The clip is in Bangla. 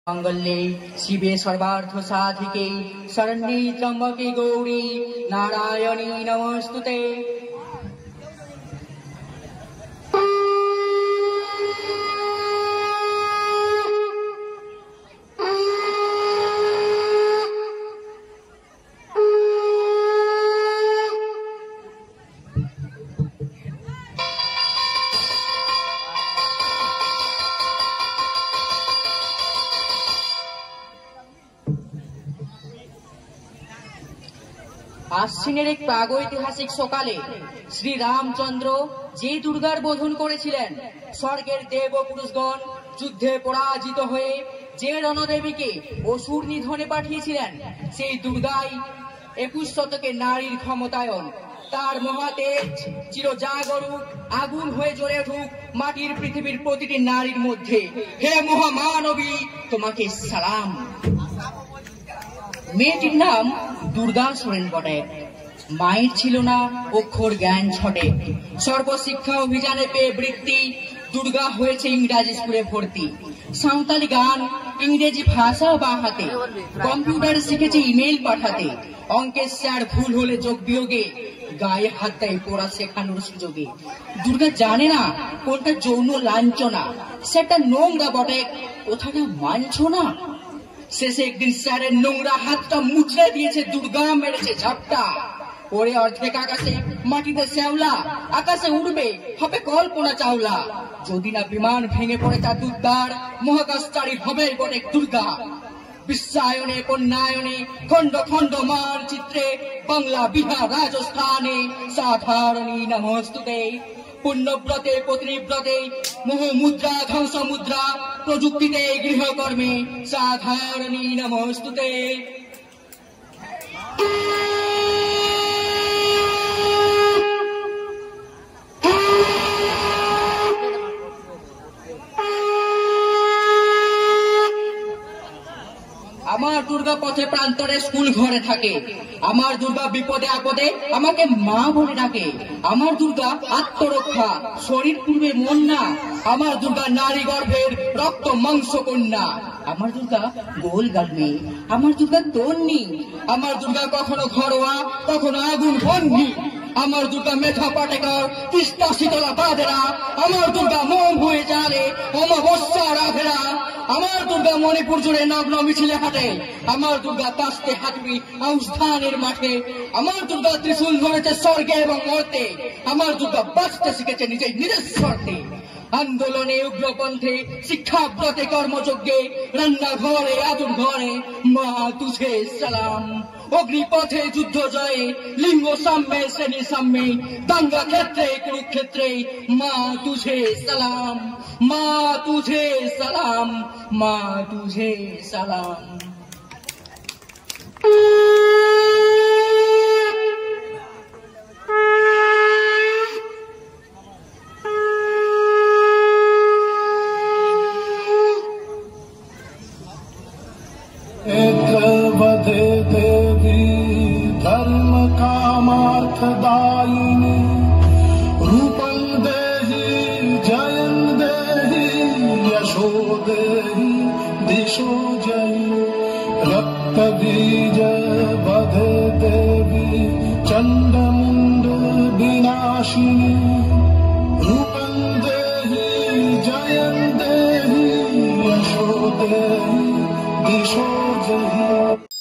मंगल्ये शिवे सर्वार्थ साधिके शरण्ये त्र्यंबके गौरी नारायणी नमोस्तुते। আশ্বিনের এক প্রাগৈতিহাসিক সকালে শ্রী রামচন্দ্র যে দুর্গার বোধন করেছিলেন, স্বর্গের দেব পুরুষগণ যুদ্ধে পরাজিত হয়ে যে রণদেবীকে অসুর নিধনে পাঠিয়েছিলেন, সেই দুর্গাই 21 শতকে নারীর ক্ষমতায়ন। তার মহাতেজ চিরজাগরুক আগুন হয়ে জ্বলে উঠুক মাটির পৃথিবীর প্রতিটি নারীর মধ্যে। হে মহামানবী, তোমাকে সালাম। মেয়েটির নাম দুর্গা সোরেন বটে। মায়ের ছিল না অক্ষর জ্ঞান ছটে। সর্বশিক্ষা অভিযানে পেয়ে বৃত্তি, দুর্গা হয়েছে ইংরাজি স্কুলে ভর্তি। সাঁওতালি গান, ইংরেজি ভাষা বা হাতে, কম্পিউটারে শিখেছে ইমেল পাঠাতে। অঙ্কের স্যার ভুল হলে যোগ বিয়োগে গায়ে হাত দেয় পড়া শেখানোর সুযোগে। দুর্গা জানে না কোনটা যৌন লাঞ্ছনা, সেটা নোংরা বটে, কথাটা মানছ না। শেষে একদিন স্যারের নোংরা হাতটা মুচড়ে দিয়েছে দুর্গা, মেরেছে ঝাপটা। ওরে অর্ধেক আকাশে মাটিতে শ্যাওলা, আকাশে উড়বে হবে কল্পনা চাওলা। যদি না বিমান ভেঙে পড়ে তার দুর্গার, মহাকাশচারী হবে বটে দুর্গা। বিশ্বায়নে কন্যায়নে খন্ড খন্ড মানচিত্রে, বাংলা বিহার রাজস্থানে সাধারণী নমস্তুতে। পুণ্যব্রতে পত্নীব্রতে মোহমুদ্রা ধ্বংস মুদ্রা, প্রযুক্তিতে গৃহকর্মে সাধারণী নমস্তুতে। আমার দুর্গা পথে প্রান্তরে স্কুল ঘরে থাকে। আমার দুর্গা বিপদে আপদে আমাকে মা বলে ডাকে। আমার দুর্গা আত্মরক্ষা, শরীর পূর্বে মন না। আমার দুর্গা নারী গর্ভের রক্ত মাংস কন্যা। আমার দুর্গা গোল গালবে, আমার দুর্গা তন্নি। আমার দুর্গা কখনো ঘরোয়া, কখনো আগুন বন্যি। আমার দুর্গা মেধা পাটেকর, তিস্তা শীতলা বাঁধেরা। আমার দুর্গা মোম হয়ে জানে অমাবস্যা রাধেরা। আমার দুর্গা মণিপুর জুড়ে নগ্ন মিছিলে হাঁটে। আমার দুর্গা কাস্তে হাতুড়ি আউস্থানের মাঠে। আমার দুর্গা ত্রিশূল ধরেছে স্বর্গে এবং মর্তে। আমার দুর্গা বাঁচতে শিখেছে নিজের স্বার্থে। আন্দোলনে উগ্রপন্থে, শিক্ষাব্রতে কর্মযজ্ঞে, রান্নাঘরে আদুর ঘরে মা তুঝে সালাম। অগ্নিপথে যুদ্ধ জয়ে, লিঙ্গ সাম্যে শ্রেণী সাম্যে, দাঙ্গা ক্ষেত্রে কুরুক্ষেত্রে মা তুঝে সালাম। মা তুঝে সালাম, মা তুঝে সালাম। वधे देवी धर्म कामार्थदायिनी, रूपं देहि जयं देहि यशो देहि दिशो जयि। रक्तबीज वधे देवी चण्डमुण्ड विनाशिनी, रूपं देहि जयं देहि यशो देहि दिशो जयि।